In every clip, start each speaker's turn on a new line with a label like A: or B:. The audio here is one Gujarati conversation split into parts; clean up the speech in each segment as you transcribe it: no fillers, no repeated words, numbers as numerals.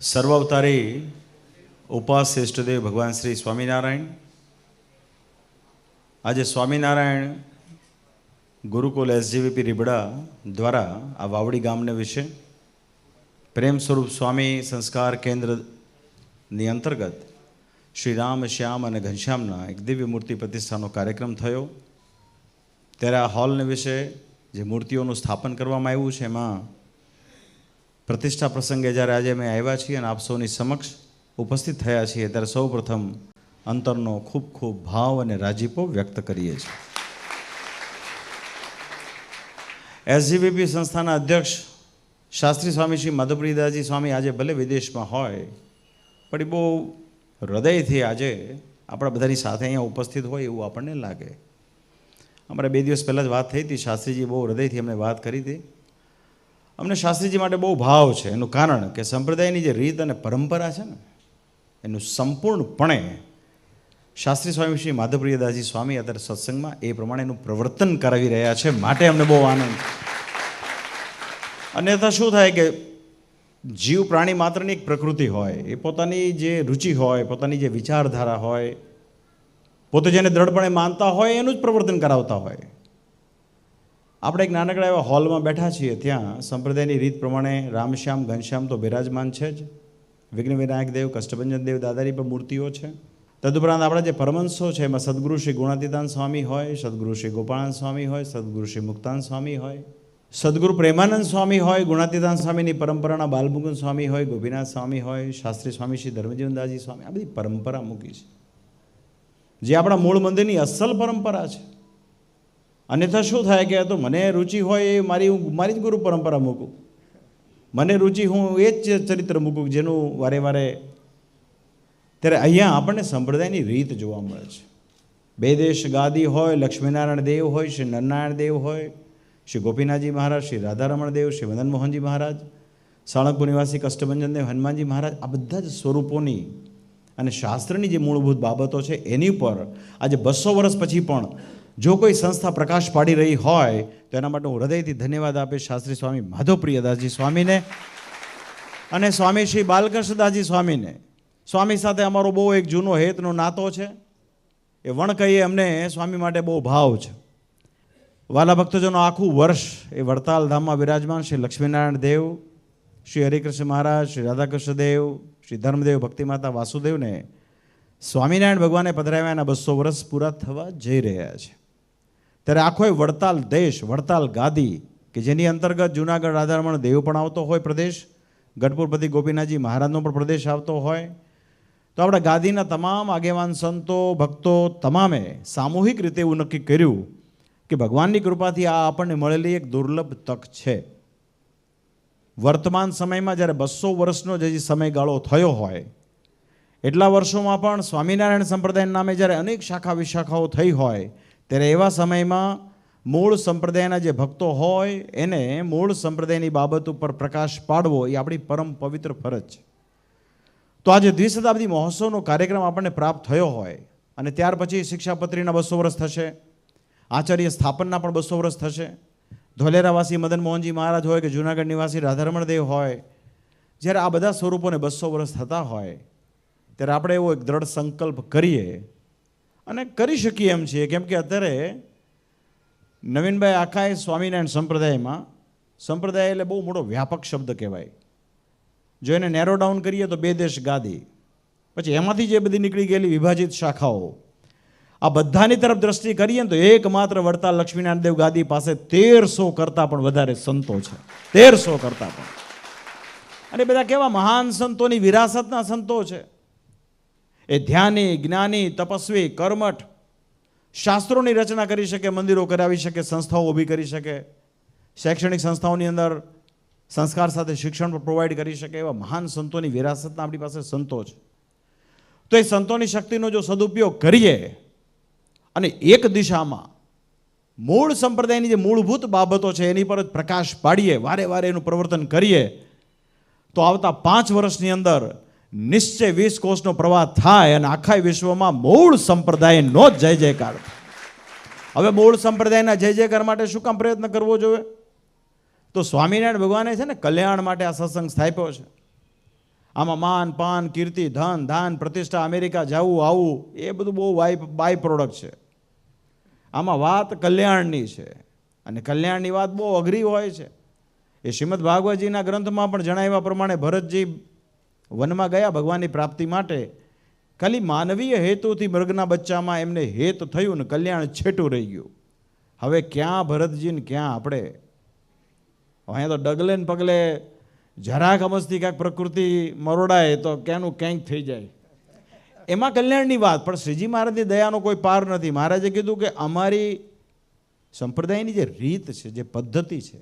A: સર્વાવતારી ઉપાસ શ્રેષ્ઠદેવ ભગવાન શ્રી સ્વામિનારાયણ. આજે સ્વામિનારાયણ ગુરુકુલ SGVP રીબડા દ્વારા આ વાવડી ગામને વિશે પ્રેમ સ્વરૂપ સ્વામી સંસ્કાર કેન્દ્રની અંતર્ગત શ્રી રામ, શ્યામ અને ઘનશ્યામના એક દિવ્ય મૂર્તિ પ્રતિષ્ઠાનો કાર્યક્રમ થયો. ત્યારે આ હોલને વિશે જે મૂર્તિઓનું સ્થાપન કરવામાં આવ્યું છે એમાં પ્રતિષ્ઠા પ્રસંગે જ્યારે આજે અમે આવ્યા છીએ અને આપ સૌની સમક્ષ ઉપસ્થિત થયા છીએ ત્યારે સૌ પ્રથમ અંતરનો ખૂબ ખૂબ ભાવ અને રાજીપો વ્યક્ત કરીએ છીએ. SGVP સંસ્થાના અધ્યક્ષ શાસ્ત્રી સ્વામી શ્રી માધવપ્રિયદાસજી સ્વામી આજે ભલે વિદેશમાં હોય પણ એ બહુ હૃદયથી આજે આપણા બધાની સાથે અહીંયા ઉપસ્થિત હોય એવું આપણને લાગે. અમારે 2 દિવસ પહેલાં જ વાત થઈ હતી. શાસ્ત્રીજી બહુ હૃદયથી અમને વાત કરી હતી. અમને શાસ્ત્રીજી માટે બહુ ભાવ છે. એનું કારણ કે સંપ્રદાયની જે રીત અને પરંપરા છે ને એનું સંપૂર્ણપણે શાસ્ત્રી સ્વામી શ્રી માધવપ્રિયદાસજી સ્વામી અત્યારે સત્સંગમાં એ પ્રમાણે એનું પ્રવર્તન કરાવી રહ્યા છે. માટે અમને બહુ આનંદ. અન્યથા શું થાય કે જીવ પ્રાણી માત્રની એક પ્રકૃતિ હોય, એ પોતાની જે રુચિ હોય, પોતાની જે વિચારધારા હોય, પોતે જેને દ્રઢપણે માનતા હોય એનું જ પ્રવર્તન કરાવતા હોય. આપણે એક નાનકડા એવા હોલમાં બેઠા છીએ. ત્યાં સંપ્રદાયની રીત પ્રમાણે રામશ્યામ ઘનશ્યામ તો બિરાજમાન છે જ. વિઘ્ન વિનાયક દેવ, કષ્ટભંજન દેવ દાદાની પણ મૂર્તિઓ છે. તદુપરાંત આપણા જે પરમહંસો છે એમાં સદગુરુ શ્રી ગુણાતીતાન સ્વામી હોય, સદગુરુ શ્રી ગોપાળાન સ્વામી હોય, સદગુરુ શ્રી મુક્તાન સ્વામી હોય, સદગુરુ પ્રેમાનંદ સ્વામી હોય, ગુણાતીતાન સ્વામીની પરંપરાના બાલમુકુંદ સ્વામી હોય, ગોપીનાથ સ્વામી હોય, શાસ્ત્રી સ્વામી શ્રી ધર્મજીવનદાસજી સ્વામી. આ બધી પરંપરા મૂકી છે જે આપણા મૂળ મંદિરની અસલ પરંપરા છે. અન્યથા શું થાય કે તો મને રુચિ હોય એ મારી જ ગુરુ પરંપરા મૂકું, મને રુચિ હું એ જ ચરિત્ર મૂકું જેનું વારે વારે. ત્યારે અહીંયા આપણને સંપ્રદાયની રીત જોવા મળે છે. 2 દેશ ગાદી હોય, લક્ષ્મીનારાયણ દેવ હોય, શ્રી નરનારાયણ દેવ હોય, શ્રી ગોપીનાથજી મહારાજ, શ્રી રાધારમણ દેવ, શ્રી મદન મોહનજી મહારાજ, સાળંગપુર નિવાસી કષ્ટભંજન દેવ, હનુમાનજી મહારાજ, આ બધા જ સ્વરૂપોની અને શાસ્ત્રની જે મૂળભૂત બાબતો છે એની ઉપર આજે 200 વર્ષ પછી પણ જો કોઈ સંસ્થા પ્રકાશ પાડી રહી હોય તો એના માટે હું હૃદયથી ધન્યવાદ આપીશ શાસ્ત્રી સ્વામી માધવપ્રિયદાસજી સ્વામીને અને સ્વામી શ્રી બાલકૃષ્ણદાસજી સ્વામીને. સ્વામી સાથે અમારો બહુ એક જૂનો હેતનો નાતો છે. એ વણ કહીએ અમને સ્વામી માટે બહુ ભાવ છે. વાલા ભક્તજનો, આખું વર્ષ એ વડતાલ ધામમાં વિરાજમાન શ્રી લક્ષ્મીનારાયણ દેવ, શ્રી હરિકૃષ્ણ મહારાજ, શ્રી રાધાકૃષ્ણ દેવ, શ્રી ધર્મદેવ, ભક્તિમાતા વાસુદેવને સ્વામિનારાયણ ભગવાને પધરાવ્યાના 200 વર્ષ પૂરા થવા જઈ રહ્યા છે. ત્યારે આખો વડતાલ દેશ, વડતાલ ગાદી કે જેની અંતર્ગત જૂનાગઢ રાધારમણ દેવ પણ આવતો હોય પ્રદેશ, ગઢપુરપતિ ગોપીનાથજી મહારાજનો પણ પ્રદેશ આવતો હોય, તો આપણા ગાદીના તમામ આગેવાન સંતો, ભક્તો તમામે સામૂહિક રીતે એવું નક્કી કર્યું કે ભગવાનની કૃપાથી આ આપણને મળેલી એક દુર્લભ તક છે. વર્તમાન સમયમાં જ્યારે 200 વર્ષનો જે સમયગાળો થયો હોય એટલા વર્ષોમાં પણ સ્વામિનારાયણ સંપ્રદાયના નામે જ્યારે અનેક શાખા વિશાખાઓ થઈ હોય ત્યારે એવા સમયમાં મૂળ સંપ્રદાયના જે ભક્તો હોય એને મૂળ સંપ્રદાયની બાબત ઉપર પ્રકાશ પાડવો એ આપણી પરમ પવિત્ર ફરજ છે. તો આજે દ્વિશતાબ્દી મહોત્સવનો કાર્યક્રમ આપણને પ્રાપ્ત થયો હોય અને ત્યાર પછી શિક્ષાપત્રીના 200 વર્ષ થશે, આચાર્ય સ્થાપનના પણ 200 વર્ષ થશે, ધોલેરાવાસી મદન મોહનજી મહારાજ હોય કે જૂનાગઢ નિવાસી રાધારમણ દેવ હોય, જ્યારે આ બધા સ્વરૂપોને 200 વર્ષ થતા હોય ત્યારે આપણે એવો એક દ્રઢ સંકલ્પ કરીએ અને કરી શકીએ એમ છીએ. કેમ કે અત્યારે નવીનભાઈ આખા સ્વામિનારાયણ સંપ્રદાયમાં, સંપ્રદાય એટલે બહુ મોટો વ્યાપક શબ્દ કહેવાય. જો એને નેરો ડાઉન કરીએ તો 2 દેશ ગાદી, પછી એમાંથી જે બધી નીકળી ગયેલી વિભાજિત શાખાઓ, આ બધાની તરફ દ્રષ્ટિ કરીએ ને તો એકમાત્ર વડતાલ લક્ષ્મીનારાયણ દેવ ગાદી પાસે 1300 કરતાં પણ વધારે સંતો છે. 1300 કરતાં પણ. અને બધા કેવા મહાન સંતોની વિરાસતના સંતો છે. એ ધ્યાની, જ્ઞાની, તપસ્વી, કર્મઠ, શાસ્ત્રોની રચના કરી શકે, મંદિરો કરાવી શકે, સંસ્થાઓ ઊભી કરી શકે, શૈક્ષણિક સંસ્થાઓની અંદર સંસ્કાર સાથે શિક્ષણ પણ પ્રોવાઈડ કરી શકે એવા મહાન સંતોની વિરાસતના આપણી પાસે સંતો છે. તો એ સંતોની શક્તિનો જો સદુપયોગ કરીએ અને એક દિશામાં મૂળ સંપ્રદાયની જે મૂળભૂત બાબતો છે એની પર જ પ્રકાશ પાડીએ, વારે વારે એનું પ્રવર્તન કરીએ તો આવતા 5 વર્ષની અંદર નિશ્ચય 20 કોષનો પ્રવાહ થાય અને આખા વિશ્વમાં મૂળ સંપ્રદાયનો જ જય જયકાર. હવે મૂળ સંપ્રદાયના જય જયકાર માટે શું કામ પ્રયત્ન કરવો જોઈએ? તો સ્વામિનારાયણ ભગવાને છે ને કલ્યાણ માટે આ સત્સંગ સ્થાપ્યો છે. આમાં માન પાન કીર્તિ ધન ધાન પ્રતિષ્ઠા અમેરિકા જવું આવું એ બધું બહુ બાય પ્રોડક્ટ છે. આમાં વાત કલ્યાણની છે અને કલ્યાણની વાત બહુ અઘરી હોય છે. એ શ્રીમદ ભાગવતજીના ગ્રંથમાં પણ જણાવ્યા પ્રમાણે ભરતજી વનમાં ગયા ભગવાનની પ્રાપ્તિ માટે. ખાલી માનવીય હેતુથી મૃગના બચ્ચામાં એમને હેત થયું ને કલ્યાણ છેટું રહી ગયું. હવે ક્યાં ભરતજી ને ક્યાં આપણે? અહીંયા તો ડગલે ને પગલે જરાક અમસ્તી કાંઈક પ્રકૃતિ મરોડાય તો ક્યાંનું ક્યાંક થઈ જાય. એમાં કલ્યાણની વાત. પણ શ્રીજી મહારાજની દયાનો કોઈ પાર નથી. મહારાજે કીધું કે અમારી સંપ્રદાયની જે રીત છે, જે પદ્ધતિ છે,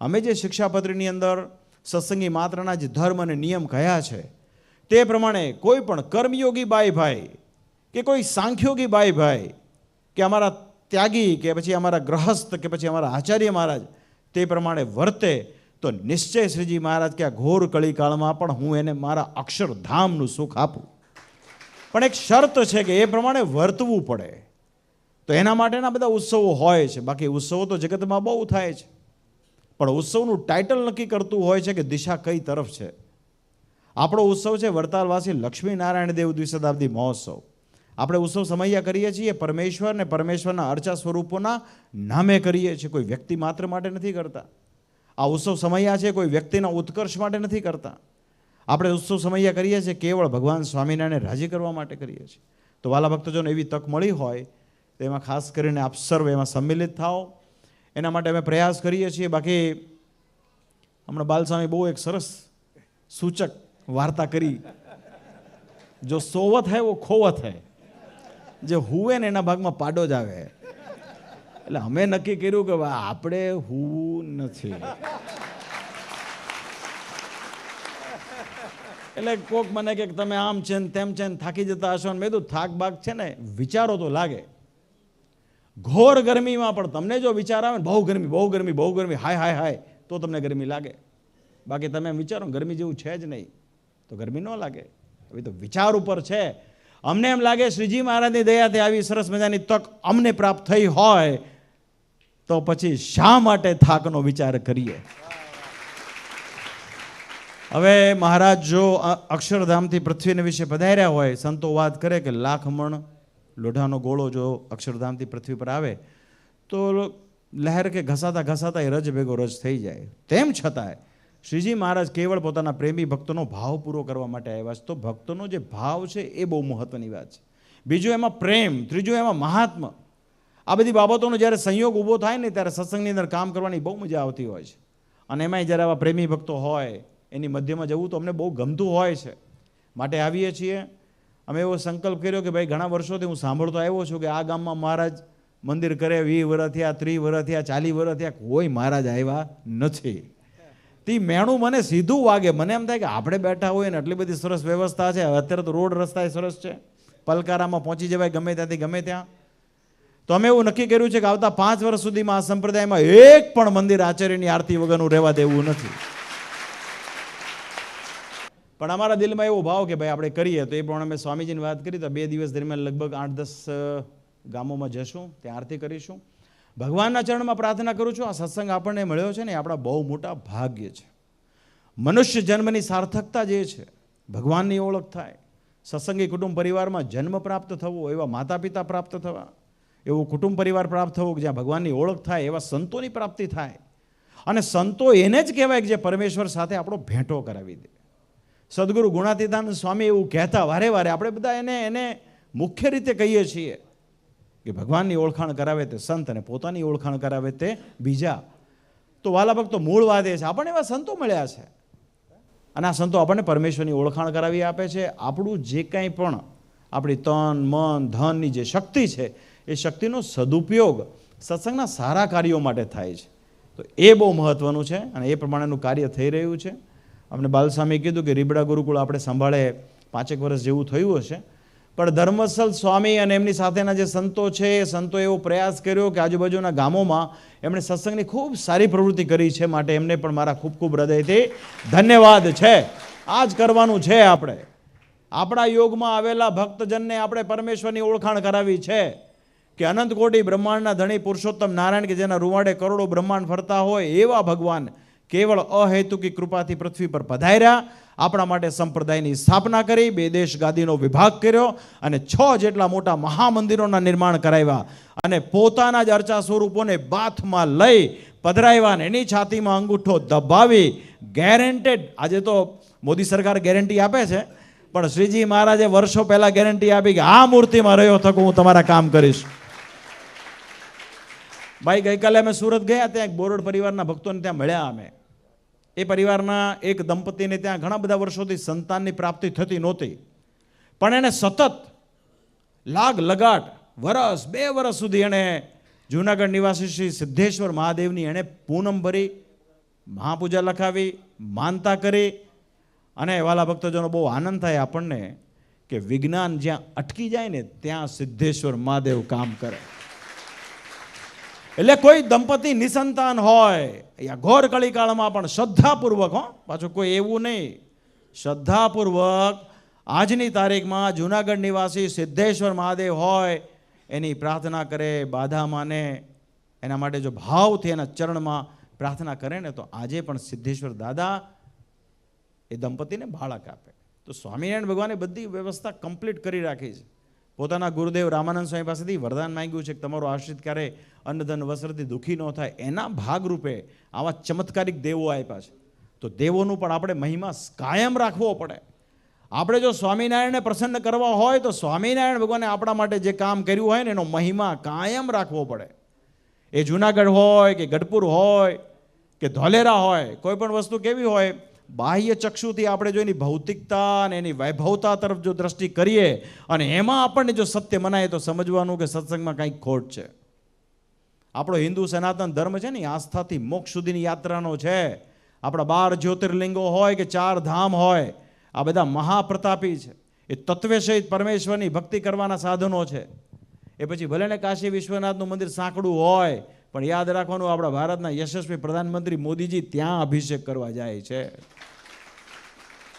A: અમે જે શિક્ષાપત્રીની અંદર સત્સંગી માત્રના જે ધર્મ અને નિયમ કયા છે તે પ્રમાણે કોઈ પણ કર્મયોગી બાઈભાઈ કે કોઈ સાંખ્યોગી બાઈભાઈ કે અમારા ત્યાગી કે પછી અમારા ગ્રહસ્થ કે પછી અમારા આચાર્ય મહારાજ તે પ્રમાણે વર્તે તો નિશ્ચય શ્રીજી મહારાજ કે આ ઘોર કળીકાળમાં પણ હું એને મારા અક્ષરધામનું સુખ આપું. પણ એક શરત છે કે એ પ્રમાણે વર્તવું પડે. તો એના માટેના બધા ઉત્સવો હોય છે. બાકી ઉત્સવો તો જગતમાં બહુ થાય છે, પણ ઉત્સવનું ટાઇટલ નક્કી કરતું હોય છે કે દિશા કઈ તરફ છે. આપણો ઉત્સવ છે વડતાલવાસી લક્ષ્મીનારાયણ દેવ દ્વિશતાબ્દી મહોત્સવ. આપણે ઉત્સવ સમૈયા કરીએ છીએ પરમેશ્વર ને પરમેશ્વરના અર્ચા સ્વરૂપોના નામે કરીએ છીએ. કોઈ વ્યક્તિ માત્ર માટે નથી કરતા. આ ઉત્સવ સમૈયા છે કોઈ વ્યક્તિના ઉત્કર્ષ માટે નથી કરતા. આપણે ઉત્સવ સમૈયા કરીએ છીએ કેવળ ભગવાન સ્વામિનારાયણને રાજી કરવા માટે કરીએ છીએ. તો વાલા ભક્તજનો એવી તક મળી હોય તો એમાં ખાસ કરીને આપ સર્વ એમાં સંમિલિત થાઓ, એના માટે અમે પ્રયાસ કરીએ છીએ. બાકી હમણાં બાલસ્વામી બહુ એક સરસ સૂચક વાર્તા કરી, જો સોવત હૈ વો ખોવત હૈ, જે હુએ ને એના ભાગમાં પાડો જ આવે. એટલે અમે નક્કી કર્યું કે આપણે હું નથી. એટલે કોક મને કે તમે આમ છે ને તેમ છે ને થાકી જતા હશો ને. મેં કીધું થાક બાક છે ને વિચારો તો લાગે. ઘોર ગરમીમાં પણ તમને જો વિચાર આવે ને બહુ ગરમી બહુ ગરમી બહુ ગરમી હાય હાય હાય તો તમને ગરમી લાગે. બાકી તમે એમ વિચારો ગરમી જેવું છે જ નહીં તો ગરમી ન લાગે. હવે તો વિચાર ઉપર છે. અમને એમ લાગે શ્રીજી મહારાજની દયાથી આવી સરસ મજાની તક અમને પ્રાપ્ત થઈ હોય તો પછી શા માટે થાકનો વિચાર કરીએ. હવે મહારાજ જો અક્ષરધામથી પૃથ્વીને વિશે પધાર્યા હોય, સંતો વાત કરે કે લાખ મણ લોઢાનો ગોળો જો અક્ષરધામથી પૃથ્વી પર આવે તો લહેર કે ઘસાતા ઘસાતા એ રજ ભેગો રજ થઈ જાય. તેમ છતાંય શ્રીજી મહારાજ કેવળ પોતાના પ્રેમી ભક્તોનો ભાવ પૂરો કરવા માટે આવ્યા છે. તો ભક્તોનો જે ભાવ છે એ બહુ મહત્વની વાત છે. બીજું એમાં પ્રેમ, ત્રીજું એમાં મહાત્મ. આ બધી બાબતોનો જ્યારે સંયોગ ઊભો થાય ને ત્યારે સત્સંગની અંદર કામ કરવાની બહુ મજા આવતી હોય છે. અને એમાંય જ્યારે આવા પ્રેમી ભક્તો હોય એની મધ્યમાં જવું તો અમને બહુ ગમતું હોય છે. માટે આવીએ છીએ. અમે એવો સંકલ્પ કર્યો કે ભાઈ ઘણા વર્ષોથી હું સાંભળતો આવ્યો છું કે આ ગામમાં મહારાજ મંદિર કરે 20 વર્ષ થયા, 30 વર્ષ થયા, 40 વર્ષ થયા, કોઈ મહારાજ આવ્યા નથી. તે મેણું મને સીધું વાગે. મને એમ થાય કે આપણે બેઠા હોય ને આટલી બધી સરસ વ્યવસ્થા છે. અત્યારે તો રોડ રસ્તા સરસ છે, પલકારામાં પહોંચી જવાય ગમે ત્યાંથી ગમે ત્યાં. તો અમે એવું નક્કી કર્યું છે કે આવતા 5 વર્ષ સુધીમાં આ સંપ્રદાયમાં એક પણ મંદિર આચાર્યની આરતી વગરનું રહેવા દેવું નથી. પણ અમારા દિલમાં એવો ભાવ કે ભાઈ આપણે કરીએ. તો એ પણ અમે સ્વામીજીની વાત કરી તો 2 દિવસ દરમિયાન લગભગ 8-10 ગામોમાં જશું, ત્યાં આરતી કરીશું. ભગવાનના ચરણમાં પ્રાર્થના કરું છું આ સત્સંગ આપણને મળ્યો છે ને આપણા બહુ મોટા ભાગ્ય છે. મનુષ્ય જન્મની સાર્થકતા જે છે ભગવાનની ઓળખ થાય, સત્સંગી કુટુંબ પરિવારમાં જન્મ પ્રાપ્ત થવો, એવા માતા પિતા પ્રાપ્ત થવા, એવું કુટુંબ પરિવાર પ્રાપ્ત થવું કે જ્યાં ભગવાનની ઓળખ થાય, એવા સંતોની પ્રાપ્તિ થાય. અને સંતો એને જ કહેવાય કે જે પરમેશ્વર સાથે આપણો ભેટો કરાવી દે. સદગુરુ ગુણાતીતાનંદ સ્વામી એવું કહેતા વારે વારે. આપણે બધા એને મુખ્ય રીતે કહીએ છીએ કે ભગવાનની ઓળખાણ કરાવે તે સંત અને પોતાની ઓળખાણ કરાવે તે બીજા. તો વાલા ભક્તો મૂળ વાત એ છે આપણને એવા સંતો મળ્યા છે અને આ સંતો આપણને પરમેશ્વરની ઓળખાણ કરાવી આપે છે. આપણું જે કંઈ પણ આપણી તન મન ધનની જે શક્તિ છે એ શક્તિનો સદુપયોગ સત્સંગના સારા કાર્યો માટે થાય છે. તો એ બહુ મહત્વનું છે અને એ પ્રમાણેનું કાર્ય થઈ રહ્યું છે. અમને બાલસ્વામીએ કીધું કે રીબડા ગુરુકુળ આપણે સંભાળે 5 વર્ષ જેવું થયું હશે, પણ ધર્મસલ સ્વામી અને એમની સાથેના જે સંતો છે એ સંતો એવો પ્રયાસ કર્યો કે આજુબાજુના ગામોમાં એમણે સત્સંગની ખૂબ સારી પ્રવૃત્તિ કરી છે. માટે એમને પણ મારા ખૂબ ખૂબ હૃદયથી ધન્યવાદ છે. આ જ કરવાનું છે. આપણે આપણા યોગમાં આવેલા ભક્તજનને આપણે પરમેશ્વરની ઓળખાણ કરાવી છે કે અનંત કોટી બ્રહ્માંડના ધણી પુરુષોત્તમ નારાયણ કે જેના રૂવાડે કરોડો બ્રહ્માંડ ફરતા હોય એવા ભગવાન કેવળ અહેતુકી કૃપાથી પૃથ્વી પર પધાર્યા આપણા માટે સંપ્રદાયની સ્થાપના કરી, 2 દેશ ગાદીનો વિભાગ કર્યો અને 6 જેટલા મોટા મહામંદિરોના નિર્માણ કરાવ્યા અને પોતાના જ અર્ચા સ્વરૂપોને બાથમાં લઈ પધરાવ્યા ને એની છાતીમાં અંગૂઠો દબાવી ગેરંટેડ. આજે તો મોદી સરકાર ગેરંટી આપે છે, પણ શ્રીજી મહારાજે વર્ષો પહેલા ગેરંટી આપી કે આ મૂર્તિમાં રહ્યો થકો હું તમારા કામ કરીશ. ભાઈ ગઈકાલે અમે સુરત ગયા, ત્યાં એક બોરડ પરિવારના ભક્તોને ત્યાં મળ્યા અમે. એ પરિવારના એક દંપતીને ત્યાં ઘણા બધા વર્ષોથી સંતાનની પ્રાપ્તિ થતી નહોતી, પણ એને સતત લગાટ વરસ 2 વર્ષ સુધી એણે જૂનાગઢ નિવાસી શ્રી સિદ્ધેશ્વર મહાદેવની એણે પૂનમ ભરી, મહાપૂજા લખાવી, માનતા કરી. અને વાલા ભક્તજનો બહુ આનંદ થાય આપણને કે વિજ્ઞાન જ્યાં અટકી જાય ને ત્યાં સિદ્ધેશ્વર મહાદેવ કામ કરે. એટલે કોઈ દંપતી નિસંતાન હોય યા ઘોર કળીકાળમાં પણ શ્રદ્ધાપૂર્વક, પાછું કોઈ એવું નહીં, શ્રદ્ધાપૂર્વક આજની તારીખમાં જૂનાગઢ નિવાસી સિદ્ધેશ્વર મહાદેવ હોય એની પ્રાર્થના કરે, બાધા માને, એના માટે જો ભાવથી એના ચરણમાં પ્રાર્થના કરે ને તો આજે પણ સિદ્ધેશ્વર દાદા એ દંપતીને બાળક આપે. તો સ્વામિનારાયણ ભગવાને બધી વ્યવસ્થા કમ્પ્લીટ કરી રાખી છે. પોતાના ગુરુદેવ રામાનંદ સ્વામી પાસેથી વરદાન માંગ્યું છે કે તમારો આશ્રિત ક્યારે અન્નધન વસ્ત્રથી દુઃખી ન થાય. એના ભાગરૂપે આવા ચમત્કારિક દેવો આપ્યા છે. તો દેવોનું પણ આપણે મહિમા કાયમ રાખવો પડે. આપણે જો સ્વામિનારાયણને પ્રસન્ન કરવા હોય તો સ્વામિનારાયણ ભગવાને આપણા માટે જે કામ કર્યું હોય ને એનો મહિમા કાયમ રાખવો પડે. એ જૂનાગઢ હોય કે ગઢપુર હોય કે ધોલેરા હોય, કોઈ પણ વસ્તુ કેવી હોય, બાહ્ય ચક્ષુથી આપણે જો એની ભૌતિકતા અને એની વૈભવતા તરફ જો દ્રષ્ટિ કરીએ અને એમાં આપણને જો સત્ય મનાય તો સમજવાનું કે સત્સંગમાં કંઈક ખોટ છે. આપણો હિન્દુ સનાતન ધર્મ છે ને આસ્થાથી મોક્ષ સુધીની યાત્રાનો છે. આપણા 12 જ્યોતિર્લિંગો હોય કે 4 ધામ હોય, આ બધા મહાપ્રતાપી છે. એ તત્વે સહિત પરમેશ્વરની ભક્તિ કરવાના સાધનો છે. એ પછી ભલે ને કાશી વિશ્વનાથનું મંદિર સાંકડું હોય, પણ યાદ રાખવાનું આપણા ભારતના યશસ્વી પ્રધાનમંત્રી મોદીજી ત્યાં અભિષેક કરવા જાય છે.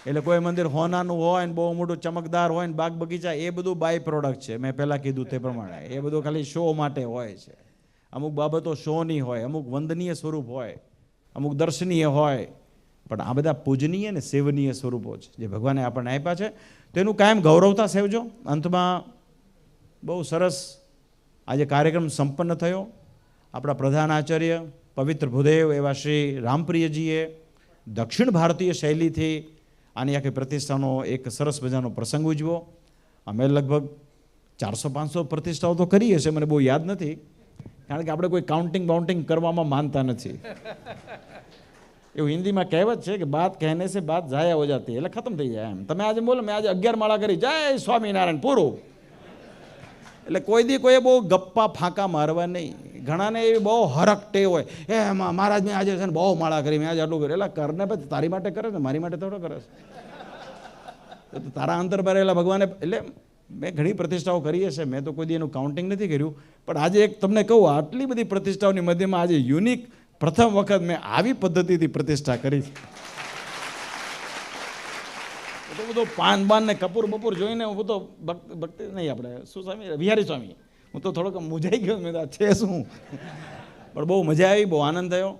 A: એટલે કોઈ મંદિર હોનાનું હોય ને બહુ મોટું ચમકદાર હોય ને બાગ બગીચા, એ બધું બાય પ્રોડક્ટ છે. મેં પહેલાં કીધું તે પ્રમાણે એ બધું ખાલી શો માટે હોય છે. અમુક બાબતો શોની હોય, અમુક વંદનીય સ્વરૂપ હોય, અમુક દર્શનીય હોય, પણ આ બધા પૂજનીય ને સેવનીય સ્વરૂપો છે જે ભગવાને આપણને આપ્યા છે. તો એનું કાયમ ગૌરવતા સેવજો. અંતમાં બહુ સરસ આજે કાર્યક્રમ સંપન્ન થયો. આપણા પ્રધાન આચાર્ય પવિત્ર ભૂદેવ એવા શ્રી રામપ્રિયજીએ દક્ષિણ ભારતીય શૈલીથી આની આખી પ્રતિષ્ઠાનો એક સરસ મજાનો પ્રસંગ ઉજવો. અમે લગભગ 400-500 પ્રતિષ્ઠાઓ તો કરી હશે, મને બહુ યાદ નથી, કારણ કે આપણે કોઈ કાઉન્ટિંગ કરવામાં માનતા નથી. એવું હિન્દીમાં કહેવત છે કે બાત કહેને સે બાત જાયા હો જાતી, એટલે ખતમ થઈ જાય. એમ તમે આજે બોલો મેં આજે 11 માળા કરી, જય સ્વામિનારાયણ, પૂરું. એટલે કોઈ દી કોઈ બહુ ગપ્પા ફાંકા મારવા નહીં. ઘણાને એવી બહુ હરક ટેવ હોય, એ મહારાજ મેં આજે છે ને બહુ માળા કરી, મેં આજે આટલું કર્યું. એટલે કરને પછી તારી માટે કરે ને, મારી માટે થોડો કરે છે. તારા અંતર ભરેલા ભગવાને, એટલે મેં ઘણી પ્રતિષ્ઠાઓ કરી હશે, મેં તો કોઈ દી એનું કાઉન્ટિંગ નથી કર્યું, પણ આજે એક તમને કહું, આટલી બધી પ્રતિષ્ઠાઓની મધ્યમાં આજે યુનિક પ્રથમ વખત મેં આવી પદ્ધતિથી પ્રતિષ્ઠા કરી. તો બધું પાન ને કપૂર બપૂર જોઈને હું તો ભક્તિ નહીં, આપણે શું સ્વામી વિહારી સ્વામી, હું તો થોડોક મૂંઝાઈ ગયો, મેં છે શું. પણ બહુ મજા આવી, બહુ આનંદ થયો.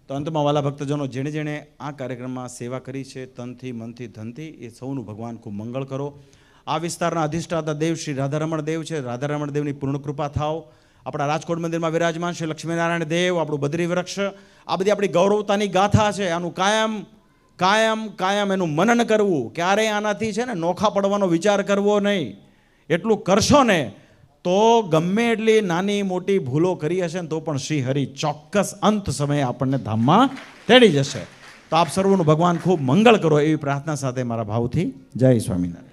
A: તો અંતમાં વાલા ભક્તજનો, જેણે જેણે આ કાર્યક્રમમાં સેવા કરી છે તનથી મનથી ધનથી, એ સૌનું ભગવાન ખૂબ મંગળ કરો. આ વિસ્તારના અધિષ્ઠાતા દેવ શ્રી રાધારમણ દેવ છે. રાધારમણ દેવની પૂર્ણ કૃપા થાવ. આપણા રાજકોટ મંદિરમાં વિરાજમાન શ્રી લક્ષ્મીનારાયણ દેવ, આપણું બદ્રી વૃક્ષ, આ બધી આપણી ગૌરવતાની ગાથા છે. આનું કાયમ એનું મનન કરવું. ક્યારેય આનાથી છે ને નોખા પડવાનો વિચાર કરવો નહીં. એટલું કરશો ને તો ગમે એટલી નાની મોટી ભૂલો કરી હશે ને તો પણ શ્રી હરિ ચોક્કસ અંત સમયે આપણને ધામમાં તેડી જશે. તો આપ સર્વનું ભગવાન ખૂબ મંગળ કરો એવી પ્રાર્થના સાથે મારા ભાવથી જય સ્વામિનારાયણ.